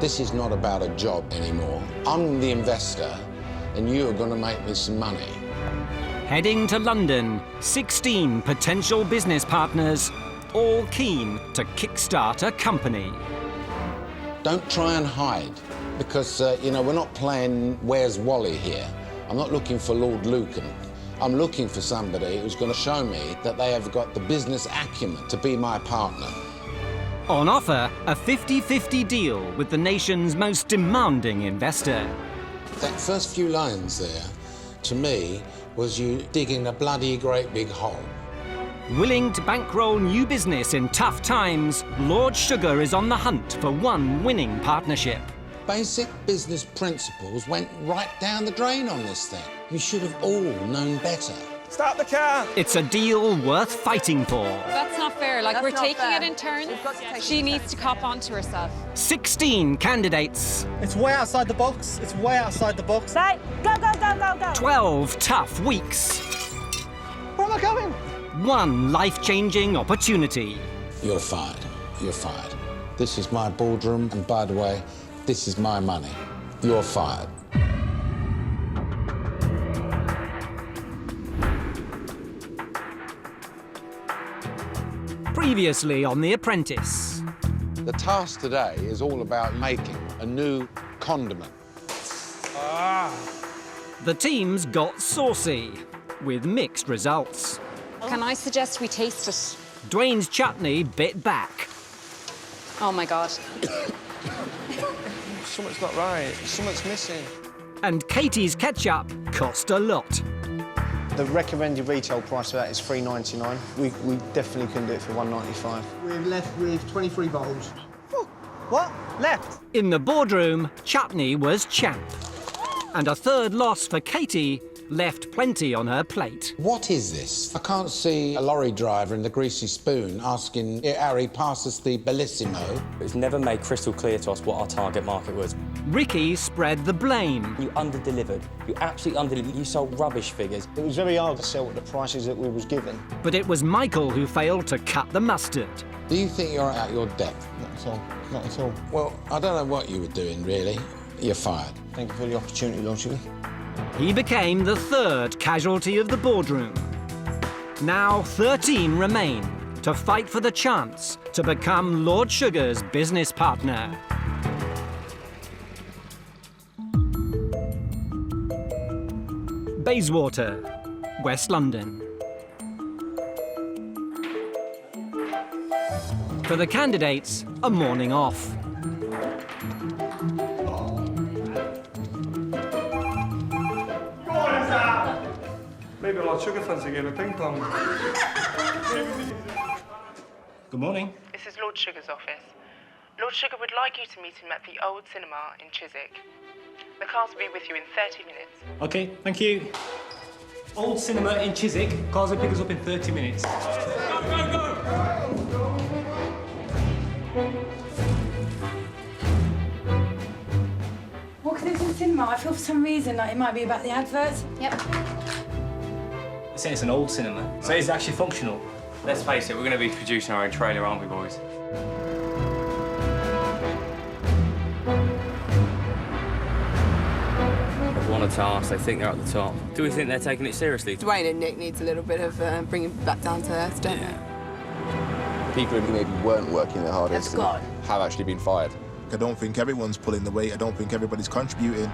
This is not about a job anymore. I'm the investor, and you are going to make me some money. Heading to London, 16 potential business partners, all keen to kickstart a company. Don't try and hide, because, you know, we're not playing Where's Wally here. I'm not looking for Lord Lucan. I'm looking for somebody who's going to show me that they have got the business acumen to be my partner. On offer, a 50-50 deal with the nation's most demanding investor. That first few lines there, to me, was you digging a bloody great big hole. Willing to bankroll new business in tough times, Lord Sugar is on the hunt for one winning partnership. Basic business principles went right down the drain on this thing. You should have all known better. Start the car! It's a deal worth fighting for. That's not fair. Like, That's we're not taking fair. it in turns. We've got to take She it in needs turns. to cop on to herself. 16 candidates. It's way outside the box. It's way outside the box. Right, go, go, go, go, go. 12 tough weeks. Where am I going? One life-changing opportunity. You're fired. You're fired. This is my boardroom, and by the way, this is my money. You're fired. Previously on The Apprentice. The task today is all about making a new condiment. The teams got saucy, with mixed results. Can I suggest we taste it? Dwayne's chutney bit back. Oh, my God. Something's not right. Something's missing. And Katie's ketchup cost a lot. The recommended retail price for that is $3.99. We definitely couldn't do it for $1.95. We're left with 23 bottles. What? Left? In the boardroom, chutney was champ. And a third loss for Katie left plenty on her plate. What is this? I can't see a lorry driver in the greasy spoon asking, "Here, Harry, pass us the Bellissimo." It's never made crystal clear to us what our target market was. Ricky spread the blame. You under-delivered. You absolutely under-delivered. You sold rubbish figures. It was very hard to sell at the prices that we was given. But it was Michael who failed to cut the mustard. Do you think you're at your depth? Not at all. Not at all. Well, I don't know what you were doing, really. You're fired. Thank you for the opportunity, Lord Sugar. He became the third casualty of the boardroom. Now 13 remain to fight for the chance to become Lord Sugar's business partner. Bayswater, West London. For the candidates, a morning off. Maybe Lord Sugar fancy a game of ping pong. Good morning. This is Lord Sugar's office. Lord Sugar would like you to meet him at the old cinema in Chiswick. The cars will be with you in 30 minutes. OK, thank you. Old cinema in Chiswick. Cars will pick us up in 30 minutes. What, 'cause it's in cinema? I feel for some reason like it might be about the adverts. Yep. I say it's an old cinema, so it's actually functional. Let's face it, we're going to be producing our own trailer, aren't we, boys? They've won a task, they think they're at the top. Do we think they're taking it seriously? Dwayne and Nick needs a little bit of bringing back down to earth, don't People who maybe weren't working their hardest Have gone. have actually been fired. I don't think everyone's pulling the weight. I don't think everybody's contributing.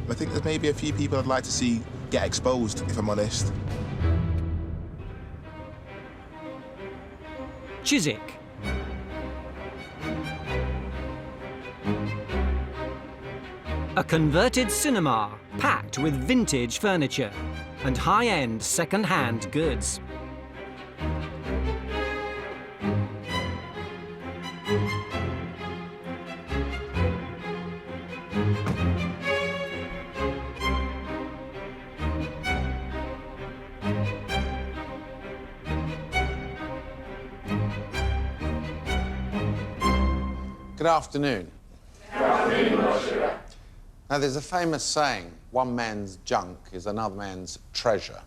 I think there's maybe a few people I'd like to see get exposed, if I'm honest. Chiswick. A converted cinema packed with vintage furniture and high-end second-hand goods. Good afternoon. Good afternoon, Lord Sugar. Now, there's a famous saying, one man's junk is another man's treasure.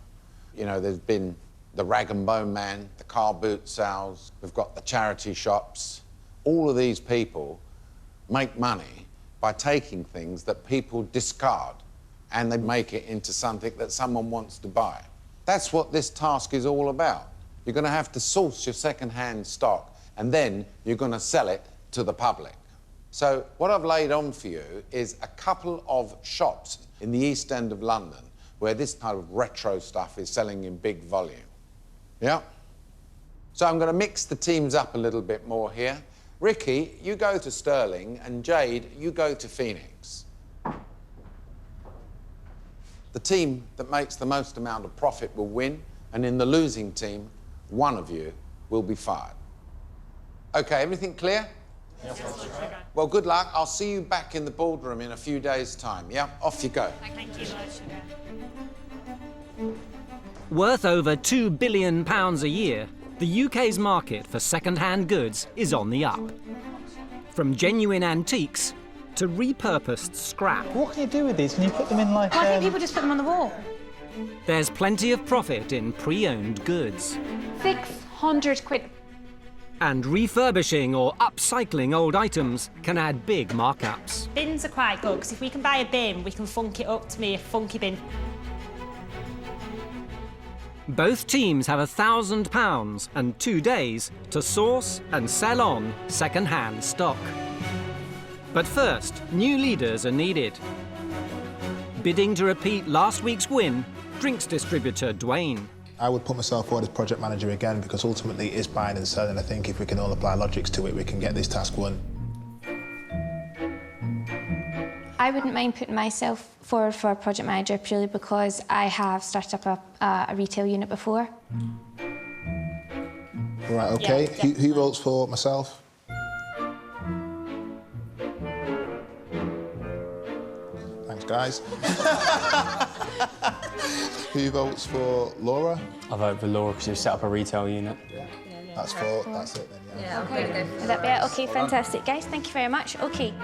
You know, there's been the rag and bone man, the car boot sales, we've got the charity shops. All of these people make money by taking things that people discard and they make it into something that someone wants to buy. That's what this task is all about. You're going to have to source your second-hand stock and then you're going to sell it to the public. So what I've laid on for you is a couple of shops in the East End of London where this kind of retro stuff is selling in big volume. Yeah? So I'm going to mix the teams up a little bit more here. Ricky, you go to Sterling, and Jade, you go to Phoenix. The team that makes the most amount of profit will win, and in the losing team, one of you will be fired. OK, everything clear? Yes. Well, good luck. I'll see you back in the boardroom in a few days' time. Yeah, off you go. Thank you. Worth over £2 billion a year, the UK's market for second-hand goods is on the up. From genuine antiques to repurposed scrap. What can you do with these? Can you put them in like... Why don't people just put them on the wall? There's plenty of profit in pre-owned goods. 600 quid. And refurbishing or upcycling old items can add big markups. Bins are quite good, because if we can buy a bin, we can funk it up to be a funky bin. Both teams have £1,000 and 2 days to source and sell on second-hand stock. But first, new leaders are needed. Bidding to repeat last week's win, drinks distributor Dwayne. I would put myself forward as project manager again because ultimately it's buying and selling. I think if we can all apply logics to it, we can get this task won. I wouldn't mind putting myself forward for a project manager purely because I have started up a retail unit before. Right, OK. Yeah, who votes for myself? Thanks, guys. Who votes for Laura? I vote for Laura because you set up a retail unit. Yeah. That's it then, yeah. Okay. Would that be it? OK, fantastic, guys. Thank you very much. OK.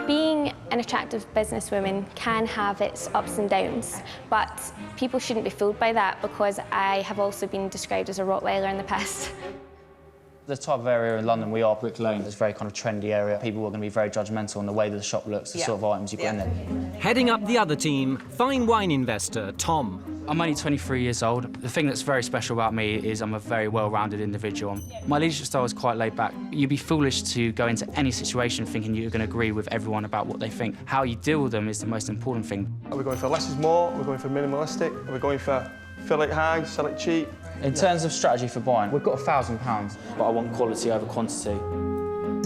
Being an attractive businesswoman can have its ups and downs, but people shouldn't be fooled by that because I have also been described as a Rottweiler in the past. The type of area in London we are, Brick Lane, is a very kind of trendy area. People are going to be very judgmental on the way that the shop looks, the sort of items you put in there. Heading up the other team, fine wine investor Tom. I'm only 23 years old. The thing that's very special about me is I'm a very well-rounded individual. My leadership style is quite laid back. You'd be foolish to go into any situation thinking you're going to agree with everyone about what they think. How you deal with them is the most important thing. Are we going for less is more? Are we going for minimalistic? Are we going for fill it high, sell it cheap? In terms of strategy for buying, we've got £1,000, but I want quality over quantity.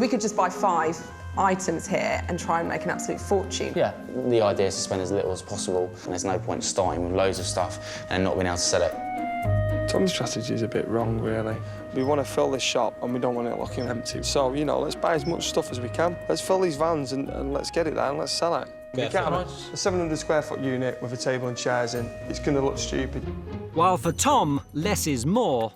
We could just buy 5 items here and try and make an absolute fortune. Yeah, the idea is to spend as little as possible, and there's no point starting with loads of stuff and not being able to sell it. Tom's strategy is a bit wrong, really. We want to fill this shop and we don't want it looking empty. So, you know, let's buy as much stuff as we can. Let's fill these vans and let's get it there and let's sell it. You can't have a 700 square foot unit with a table and chairs in. It's going to look stupid. While for Tom, less is more,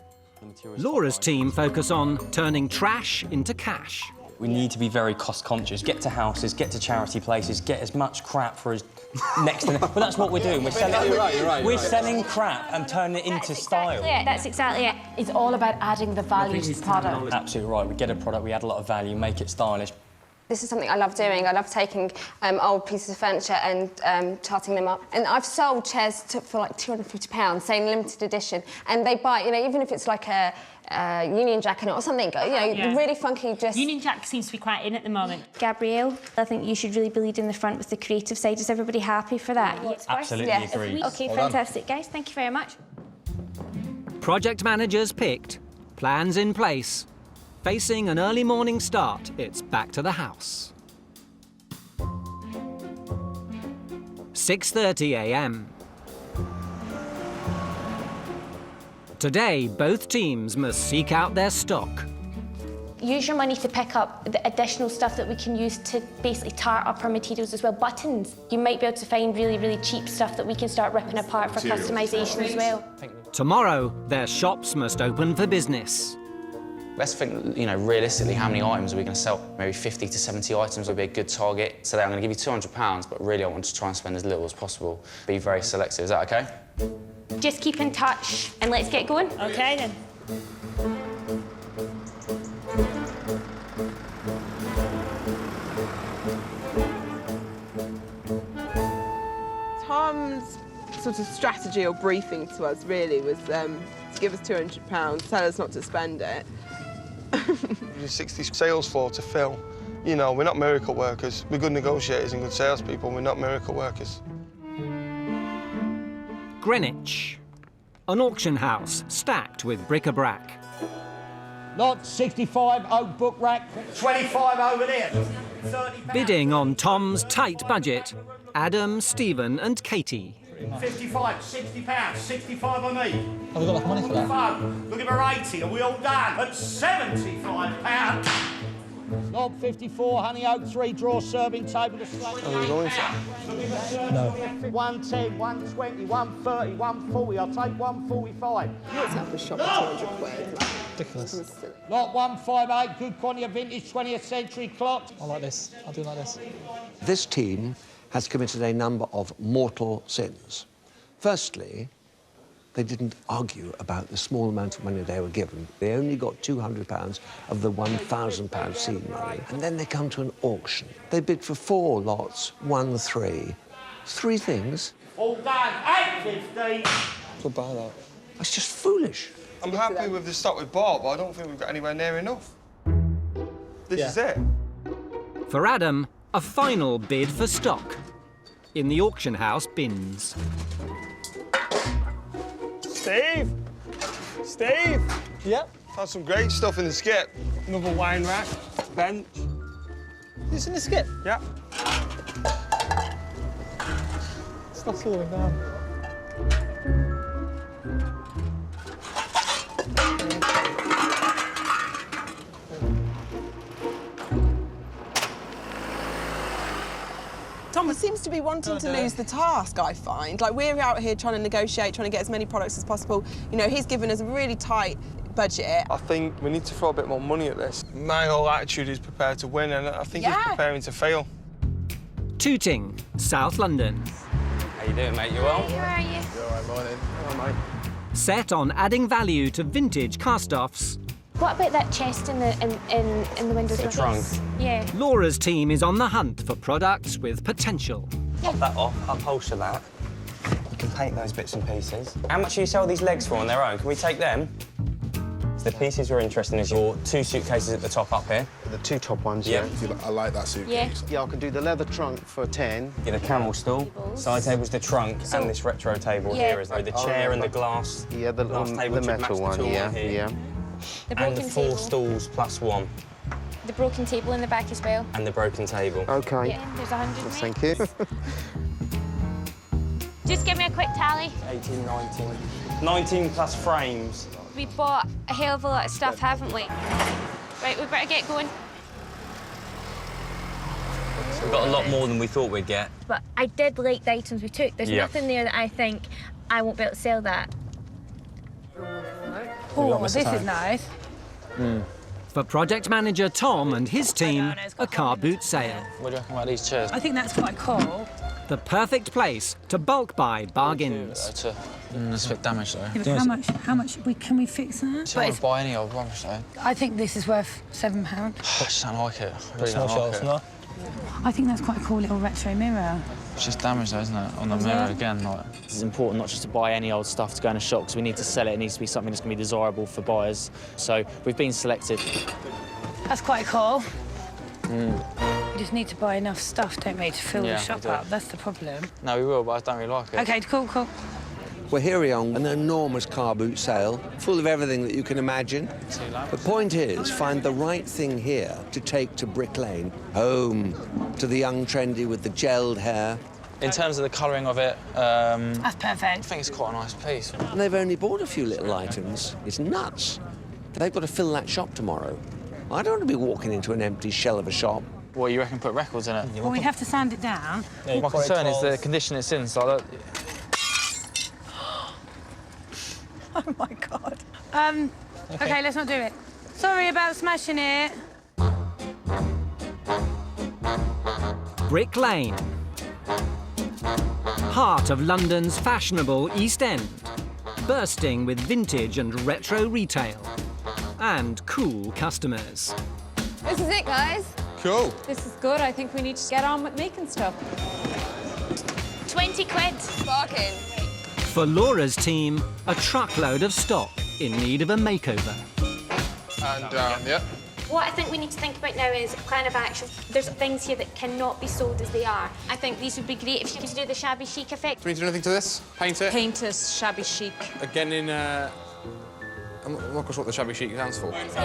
Laura's team focus on turning trash into cash. We need to be very cost-conscious. Get to houses, get to charity places, get as much crap for as next to... Well, that's what we're doing. We're selling, we're selling crap and turning it into style. That's exactly it. It's all about adding the value to the product. Absolutely right. We get a product, we add a lot of value, make it stylish. This is something I love doing. I love taking old pieces of furniture and tarting them up. And I've sold chairs for like £250, saying limited edition, and they buy, you know, even if it's like a Union Jack or something, you know, really funky dress. Union Jack seems to be quite in at the moment. Gabrielle, I think you should really be leading the front with the creative side. Is everybody happy for that? Absolutely agree. OK, fantastic, guys. Thank you very much. Project managers picked, plans in place. Facing an early morning start, it's back to the house. 6:30 a.m. Today, both teams must seek out their stock. Use your money to pick up the additional stuff that we can use to basically tart up our materials as well. Buttons. You might be able to find really, really cheap stuff that we can start ripping apart for customisation as well. Tomorrow, their shops must open for business. Let's think, you know, realistically, how many items are we going to sell? Maybe 50 to 70 items would be a good target. Today I'm going to give you £200, but really I want to try and spend as little as possible. Be very selective. Is that OK? Just keep in touch and let's get going. OK, then. sort of strategy or briefing to us, really, was to give us £200, tell us not to spend it. There's 60 sales floor to fill. You know, we're not miracle workers. We're good negotiators and good salespeople. We're not miracle workers. Greenwich. An auction house stacked with bric-a-brac. Lot 65, oak book rack, 25 over there. Bidding on Tom's tight budget, Adam, Stephen and Katie. 55, £60, 65 on me. Have we got enough money for that? Looking for 80, are we all done? At £75. Lot 54, honey oak, 3 drawer serving table to slate. Are we going No. 110, 120, 130, 140, I'll take 145. What's up for shop at 200 quid? Ridiculous. Lot 158, good quantity of vintage 20th century clock. I like this. I'll do like this. This team has committed a number of mortal sins. Firstly, they didn't argue about the small amount of money they were given. They only got £200 of the £1,000 seed money. And then they come to an auction. They bid for 4 lots, 1, 3. 3 things. All done, 850. Could buy that. That's just foolish. I'm happy with the stock we bought, but I don't think we've got anywhere near enough. This is it. For Adam, a final bid for stock. In the auction house bins. Steve! Steve! Yep. Found some great stuff in the skip. Another wine rack, bench. This in the skip? Yeah. Stuff's falling down. Tom seems to be wanting to lose the task, I find. Like, we're out here trying to negotiate, trying to get as many products as possible. You know, he's given us a really tight budget. I think we need to throw a bit more money at this. My whole attitude is prepared to win, and I think he's preparing to fail. Tooting, South London. How you doing, mate? You well? How are you? All right, morning. All right, mate. Set on adding value to vintage cast-offs. What about that chest in the window? The trunk. Yeah. Laura's team is on the hunt for products with potential. Pop that off, upholster that. You can paint those bits and pieces. How much do you sell these legs for on their own? Can we take them? So the pieces we're interested in is your 2 suitcases at the top up here. The 2 top ones, Yeah. I like that suitcase. Yeah, I could do the leather trunk for 10. Yeah, the camel stool. Side table's the trunk and this retro table here is the chair and the glass. Yeah, the table to match metal the one, tool yeah, here. yeah. The And broken the 4 table. stools plus 1. The broken table in the back as well. And the broken table. OK. Yeah, there's 100. Well, thank you. Just give me a quick tally. 18, 19. 19 plus frames. We bought a hell of a lot of stuff, haven't we? Right, we better get going. We've got a lot more than we thought we'd get. But I did like the items we took. There's nothing there that I think I won't be able to sell that. Oh, this is nice. For project manager Tom and his team, a car boot sale. What do you reckon about these chairs? I think that's quite cool. The perfect place to bulk buy bargains. It's a bit damaged though. Yeah, but how much can we fix that? I won't buy any old rubbish though. I think this is worth £7. I just don't like it. I really don't like it. I think that's quite a cool little retro mirror. It's just damaged though, isn't it? On the mirror again. Like. It's important not just to buy any old stuff to go in a shop, because we need to sell it. It needs to be something that's going to be desirable for buyers. So we've been selected. That's quite cool. We just need to buy enough stuff, don't we, to fill the shop up. That's the problem. No, we will, but I don't really like it. OK, cool. We're here on an enormous car boot sale, full of everything that you can imagine. The point is, find the right thing here to take to Brick Lane, home to the young trendy with the gelled hair. In terms of the colouring of it, That's perfect. I think it's quite a nice piece. And they've only bought a few little items. It's nuts. They've got to fill that shop tomorrow. I don't want to be walking into an empty shell of a shop. What, you reckon put records in it? Well, we'd have to sand it down. Yeah, my concern is the condition it's in, so Oh, my God. OK, let's not do it. Sorry about smashing it. Brick Lane. Heart of London's fashionable East End. Bursting with vintage and retro retail. And cool customers. This is it, guys. Cool. This is good. I think we need to get on with making stuff. 20 quid. Bargain. For Laura's team, a truckload of stock in need of a makeover. And down, yep. What I think we need to think about now is plan of action. There's things here that cannot be sold as they are. I think these would be great if you could do the shabby chic effect. Do we need to do anything to this? Paint it? Paint us shabby chic. Again in, I'm not quite sure what the shabby chic stands for.